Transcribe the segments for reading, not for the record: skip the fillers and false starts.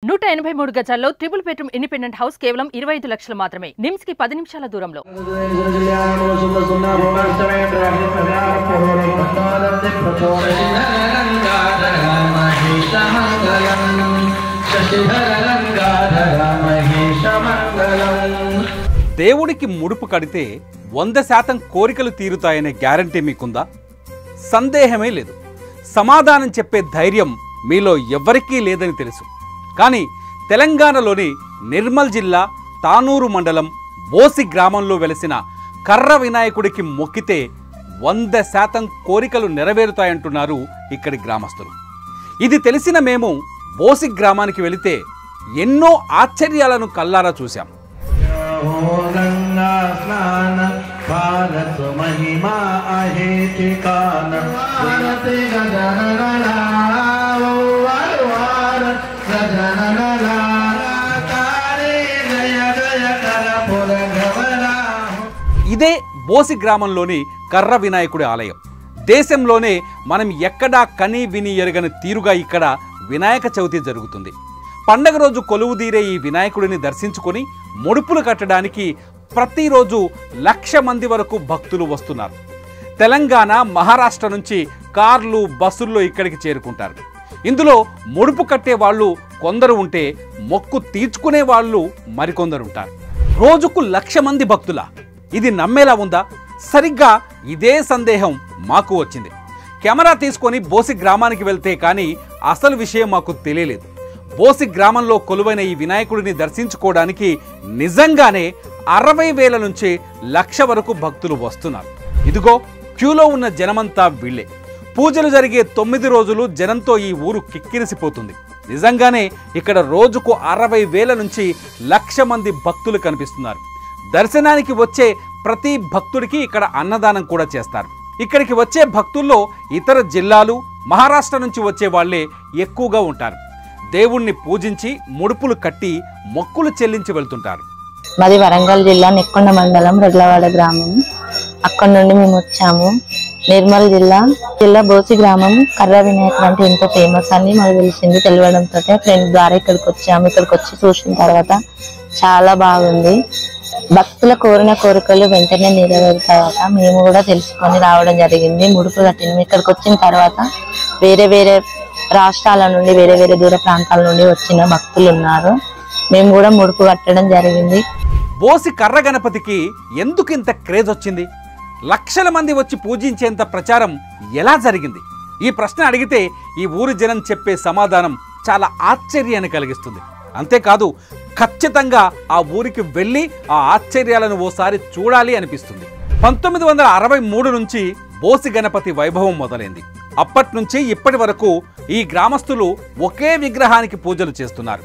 183 గజాల్లో triple bedroom independent house కేవలం 25 లక్షలు మాత్రమే. నిమ్స్ కి 10 నిమిషాల దూరంలో. దేవుడికి ముడుపు కడితే 100% కోరికలు తీరుతాయనే గ్యారంటీ మీకుందా? సందేహమే లేదు. సమాధానం చెప్పే ధైర్యం మీలో ఎవ్వరికీ లేదని తెలుసు. కానీ తెలంగాణలోని నిర్మల్ జిల్లా తానూరు మండలం బోసి గ్రామంలో వెలిసిన కర్ర వినాయకుడికి మొక్కితే 100% కోరికలు నెరవేరుతాయంటున్నారు ఇక్కడి గ్రామస్తులు. ఇది తెలిసిన మేము బోసి గ్రామానికి వెళితే ఎన్నో ఆశ్చర్యాలను కల్లారా చూశాం. ఇదే బోసి గ్రామంలోని కర్ర వినాయకుడి ఆలయం. దేశంలోనే మనం ఎక్కడా కని విని ఎరగని తీరుగా ఇక్కడ వినాయక చవితి జరుగుతుంది. పండగ రోజు కొలువుదీరే ఈ వినాయకుడిని దర్శించుకొని ముడుపులు కట్టడానికి ప్రతిరోజు 1,00,000 మంది వరకు భక్తులు వస్తున్నారు. తెలంగాణ, మహారాష్ట్ర నుంచి కార్లు, బస్సుల్లో ఇక్కడికి చేరుకుంటారు. ఇందులో ముడుపు కట్టే వాళ్ళు కొందరు ఉంటే మొక్కు తీర్చుకునే వాళ్ళు మరికొందరుంటారు. రోజుకు 1,00,000 మంది భక్తుల ఇది నమ్మేలా ఉందా? సరిగ్గా ఇదే సందేహం మాకు వచ్చింది. కెమెరా తీసుకొని బోసి గ్రామానికి వెళ్తే కానీ అసలు విషయం మాకు తెలియలేదు. బోసి గ్రామంలో కొలువైన ఈ వినాయకుడిని దర్శించుకోవడానికి నిజంగానే 60,000 నుంచి 1,00,000 వరకు భక్తులు వస్తున్నారు. ఇదిగో క్యూలో ఉన్న జనమంతా వీళ్ళే. పూజలు జరిగే 9 రోజులు జనంతో ఈ ఊరు కిక్కిరిసిపోతుంది. నిజంగానే ఇక్కడ రోజుకు 60,000 నుంచి 1,00,000 మంది భక్తులు కనిపిస్తున్నారు. దర్శనానికి వచ్చే ప్రతి భక్తుడికి ఇక్కడ అన్నదానం కూడా చేస్తారు. ఇక్కడికి వచ్చే భక్తుల్లో ఇతర జిల్లాలు, మహారాష్ట్ర నుంచి వచ్చే వాళ్లే ఎక్కువగా ఉంటారు. దేవుణ్ణి పూజించి ముడుపులు కట్టి మొక్కులు చెల్లించి వెళ్తుంటారు. మాది వరంగల్ జిల్లా నెక్కొండ మండలం రెడ్లవాడ గ్రామం. అక్కడ నుండి మేము వచ్చాము. నిర్మల్ జిల్లా బోసి గ్రామం కర్ర వినాయకుడు అంటే ఎంతో ఫేమస్ అని మాకు తెలిసింది. తెలియడంతో ఫ్రెండ్ ద్వారా ఇక్కడికి వచ్చాము. ఇక్కడికి వచ్చి చూసిన తర్వాత చాలా బాగుంది. భక్తుల కోరిన కోరికలు వెంటనే నెరవేరుతాయట మేము కూడా తెలుసుకొని రావడం జరిగింది. ముడుపు కట్టిన ఇక్కడికి వచ్చిన తర్వాత వేరే వేరే రాష్ట్రాల నుండి, వేరే వేరే దూర ప్రాంతాల నుండి వచ్చిన భక్తులు ఉన్నారు. మేము కూడా ముడుపు కట్టడం జరిగింది. బోసి కర్ర గణపతికి ఎందుకు ఇంత క్రేజ్ వచ్చింది? 1,00,000 మంది వచ్చి పూజించేంత ప్రచారం ఎలా జరిగింది? ఈ ప్రశ్న అడిగితే ఈ ఊరి జనం చెప్పే సమాధానం చాలా ఆశ్చర్యాన్ని కలిగిస్తుంది. అంతేకాదు, ఖచ్చితంగా ఆ ఊరికి వెళ్ళి ఆ ఆశ్చర్యాలను ఓసారి చూడాలి అనిపిస్తుంది. 1963 నుంచి బోసి గణపతి వైభవం మొదలైంది. అప్పటి నుంచి ఇప్పటి వరకు ఈ గ్రామస్తులు ఒకే విగ్రహానికి పూజలు చేస్తున్నారు.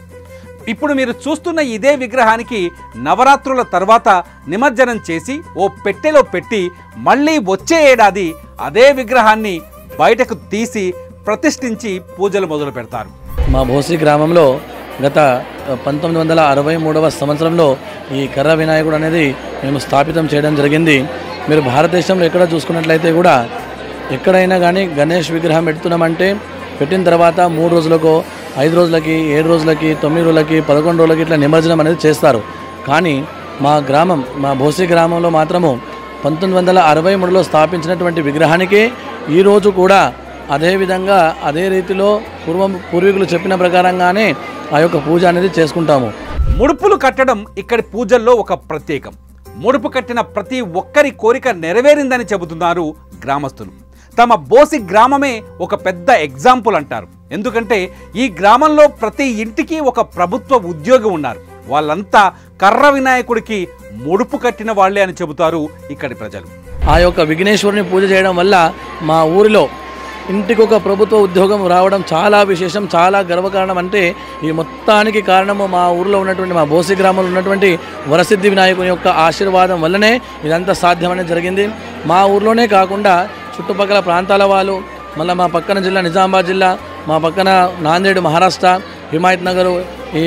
ఇప్పుడు మీరు చూస్తున్న ఇదే విగ్రహానికి నవరాత్రుల తర్వాత నిమజ్జనం చేసి ఓ పెట్టెలో పెట్టి మళ్ళీ వచ్చే ఏడాది అదే విగ్రహాన్ని బయటకు తీసి ప్రతిష్ఠించి పూజలు మొదలు పెడతారు. మా బోసి గ్రామంలో గత 1963వ సంవత్సరంలో ఈ కర్ర వినాయకుడు అనేది మేము స్థాపితం చేయడం జరిగింది. మీరు భారతదేశంలో ఎక్కడ చూసుకున్నట్లయితే కూడా ఎక్కడైనా కానీ గణేష్ విగ్రహం పెడుతున్నామంటే పెట్టిన తర్వాత 3 రోజులకో, 5 రోజులకి, 7 రోజులకి, 9 రోజులకి, 11 రోజులకి ఇట్లా నిమజ్జనం అనేది చేస్తారు. కానీ మా బోసి గ్రామంలో మాత్రము 1963లో స్థాపించినటువంటి విగ్రహానికి ఈరోజు కూడా అదేవిధంగా అదే రీతిలో పూర్వీకులు చెప్పిన ప్రకారంగానే ఆ యొక్క పూజ అనేది చేసుకుంటాము. ముడుపులు కట్టడం ఇక్కడి పూజల్లో ఒక ప్రత్యేకం. ముడుపు కట్టిన ప్రతి ఒక్కరి కోరిక నెరవేరిందని చెబుతున్నారు గ్రామస్తులు. తమ బోసి గ్రామమే ఒక పెద్ద ఎగ్జాంపుల్ అంటారు. ఎందుకంటే ఈ గ్రామంలో ప్రతి ఇంటికి ఒక ప్రభుత్వ ఉద్యోగి ఉన్నారు. వాళ్ళంతా కర్ర వినాయకుడికి ముడుపు కట్టిన వాళ్లే అని చెబుతారు ఇక్కడి ప్రజలు. ఆ యొక్క విఘ్నేశ్వరుని పూజ చేయడం వల్ల మా ఊరిలో ఇంటికి ఒక ప్రభుత్వ ఉద్యోగం రావడం చాలా విశేషం, చాలా గర్వకారణం. అంటే ఈ మొత్తానికి కారణము మా ఊరిలో ఉన్నటువంటి, మా బోసి గ్రామంలో ఉన్నటువంటి వరసిద్ధి వినాయకుని యొక్క ఆశీర్వాదం వల్లనే ఇదంతా సాధ్యమనేది జరిగింది. మా ఊర్లోనే కాకుండా చుట్టుపక్కల ప్రాంతాల వాళ్ళు, మళ్ళీ మా పక్కన జిల్లా నిజామాబాద్ జిల్లా, మా పక్కన నాందేడ్ మహారాష్ట్ర, హిమాయత్ నగర్, ఈ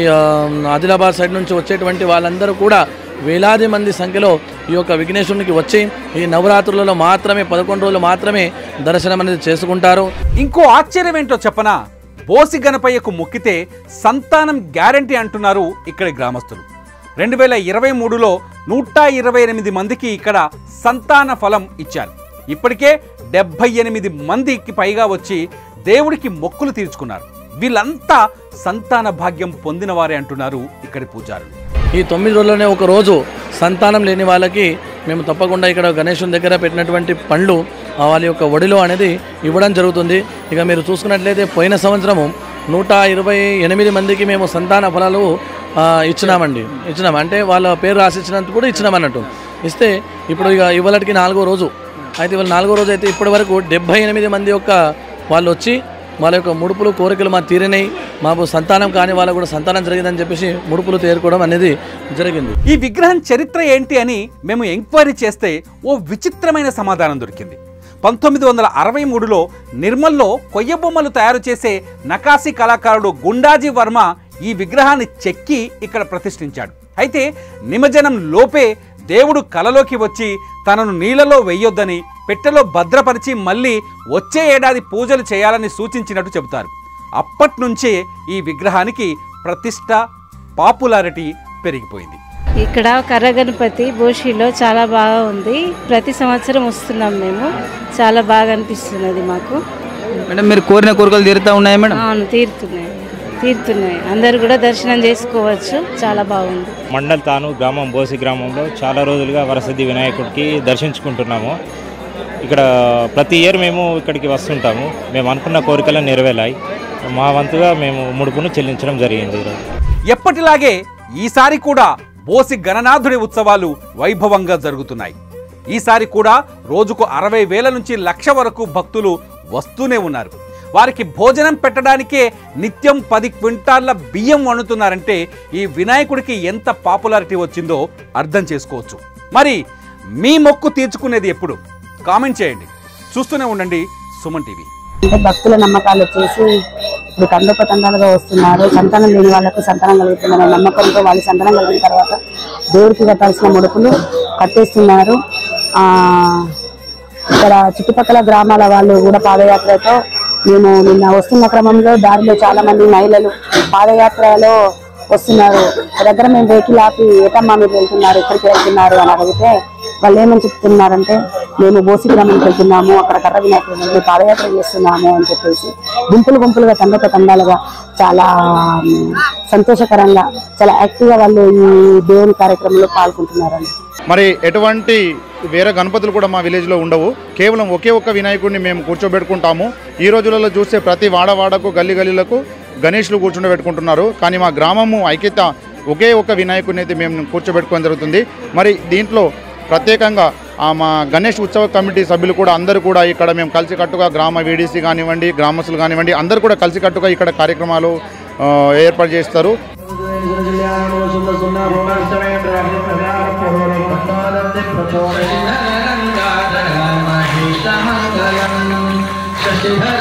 ఆదిలాబాద్ సైడ్ నుంచి వచ్చేటువంటి వాళ్ళందరూ కూడా వేలాది మంది సంఖ్యలో ఈ యొక్క విఘ్నేశ్వరునికి వచ్చి ఈ నవరాత్రులలో మాత్రమే 11 రోజులు మాత్రమే దర్శనం అనేది చేసుకుంటారు. ఇంకో ఆశ్చర్యం ఏంటో చెప్పనా? బోసి గణపయ్యకు మొక్కితే సంతానం గ్యారంటీ అంటున్నారు ఇక్కడి గ్రామస్తులు. 2023లో 128 మందికి ఇక్కడ సంతాన ఫలం ఇచ్చారు. ఇప్పటికే 78 మందికి పైగా వచ్చి దేవుడికి మొక్కులు తీర్చుకున్నారు. వీళ్ళంతా సంతాన భాగ్యం పొందిన వారే అంటున్నారు ఇక్కడి పూజారులు. ఈ 9 రోజుల్లోనే ఒక రోజు సంతానం లేని వాళ్ళకి మేము తప్పకుండా ఇక్కడ గణేశుని దగ్గర పెట్టినటువంటి పండ్లు వాళ్ళ యొక్క ఒడిలో అనేది ఇవ్వడం జరుగుతుంది. ఇక మీరు చూసుకున్నట్లయితే పోయిన సంవత్సరము 128 మందికి మేము సంతాన ఫలాలు ఇచ్చినాం. అంటే వాళ్ళ పేరు రాసిచ్చినందుకు కూడా ఇచ్చినామన్నట్టు. ఇస్తే ఇప్పుడు ఇక ఇవాళకి 4వ రోజు అయితే, ఇవాళ 4వ రోజు అయితే ఇప్పటి వరకు 78 మంది యొక్క వాళ్ళు వచ్చి వాళ్ళ యొక్క ముడుపులు కోరికలు మా తీరినాయి, మాకు సంతానం కాని వాళ్ళకు కూడా సంతానం జరిగిందని చెప్పేసి ముడుపులు తీరుకోవడం అనేది జరిగింది. ఈ విగ్రహం చరిత్ర ఏంటి అని మేము ఎంక్వైరీ చేస్తే ఓ విచిత్రమైన సమాధానం దొరికింది. 1963లో నిర్మల్లో కొయ్య బొమ్మలు తయారు చేసే నకాశీ కళాకారుడు గుండాజీ వర్మ ఈ విగ్రహాన్ని చెక్కి ఇక్కడ ప్రతిష్ఠించాడు. అయితే నిమజ్జనం లోపే దేవుడు కలలోకి వచ్చి తనను నీళ్లలో వెయ్యొద్దని పెట్టెలో భద్రపరిచి మళ్ళీ వచ్చే ఏడాది పూజలు చేయాలని సూచించినట్టు చెబుతారు. అప్పట్నుంచే ఈ విగ్రహానికి ప్రతిష్ట, పాపులారిటీ పెరిగిపోయింది. ఇక్కడ కర్ర గణపతి బోషిలో చాలా బాగా ఉంది. ప్రతి సంవత్సరం వస్తున్నాం మేము. చాలా బాగా అనిపిస్తున్నది మాకు. మేడం, మీరు కోరిన కోరికలు తీరుతా ఉన్నాయా మేడం? అవును, తీరుతున్నాయి. అందరు కూడా దర్శనం చేసుకోవచ్చు. చాలా బాగుంది. మండల్ తాను గ్రామం బోసి గ్రామంలో చాలా రోజులుగా వరసిద్ధి వినాయకుడికి దర్శించుకుంటున్నాము. ఇక్కడ ప్రతి ఇయర్ మేము ఇక్కడికి వస్తుంటాము. మేము అనుకున్న కోరికలను నెరవేరాయి. మా వంతుగా మేము ముడుపును చెల్లించడం జరిగింది. ఎప్పటిలాగే ఈసారి కూడా బోసి గణనాథుడి ఉత్సవాలు వైభవంగా జరుగుతున్నాయి. ఈసారి కూడా రోజుకు 60,000 నుంచి 1,00,000 వరకు భక్తులు వస్తూనే ఉన్నారు. వారికి భోజనం పెట్టడానికే నిత్యం 10 క్వింటాళ్ల బియ్యం వండుతున్నారంటే ఈ వినాయకుడికి ఎంత పాపులారిటీ వచ్చిందో అర్థం చేసుకోవచ్చు. మరి మీ మొక్కు తీర్చుకునేది ఎప్పుడు? కామెంట్ చేయండి. చూస్తూనే ఉండండి సుమన్ టీవీ. అంటే భక్తుల నమ్మకాలు వచ్చేసి ఇప్పుడు తండోపతండాలుగా వస్తున్నారు. సంతానం లేని వాళ్ళకు సంతానం కలుగుతుందనే నమ్మకంతో వాళ్ళు సంతానం కలిగిన తర్వాత దేవుడికి కట్టాల్సిన ముడుపులు కట్టేస్తున్నారు. ఇక్కడ చుట్టుపక్కల గ్రామాల వాళ్ళు కూడా పాదయాత్రతో మేము నిన్న వస్తున్న క్రమంలో దారిలో చాలా మంది మహిళలు పాదయాత్రలో వస్తున్నారు. దగ్గర మేము వెహికల్ ఆపి ఏటమ్మా మీరు వెళ్తున్నారు, ఎక్కడికి వెళ్తున్నారు అని అడిగితే వాళ్ళు ఏమని చెప్తున్నారంటే మేము బోసి గ్రామానికి వెళ్తున్నాము, అక్కడ కర్ర వినాయకుడు పాదయాత్ర చేస్తున్నాము అని చెప్పేసి గుంపులుగా తండాలుగా చాలా సంతోషకరంగా చాలా యాక్టివ్గా వాళ్ళు ఈ దేవుని కార్యక్రమంలో పాల్గొంటున్నారండి. మరి ఎటువంటి వేరే గణపతులు కూడా మా విలేజ్లో ఉండవు. కేవలం ఒకే ఒక్క వినాయకుడిని మేము కూర్చోబెట్టుకుంటాము. ఈ రోజులలో చూస్తే ప్రతి వాడవాడకు గల్లీలకు గణేష్లు కూర్చోబెట్టుకుంటున్నారు. కానీ మా గ్రామము ఐక్యత ఒకే ఒక్క వినాయకుడిని అయితే మేము కూర్చోబెట్టుకోవడం జరుగుతుంది. మరి దీంట్లో ప్రత్యేకంగా మా గణేష్ ఉత్సవ కమిటీ సభ్యులు కూడా అందరూ కూడా ఇక్కడ మేము కలిసికట్టుగా గ్రామ వీడీసీ కానివ్వండి, గ్రామస్తులు కానివ్వండి, అందరూ కూడా కలిసికట్టుగా ఇక్కడ కార్యక్రమాలు ఏర్పాటు చేస్తారు. Shri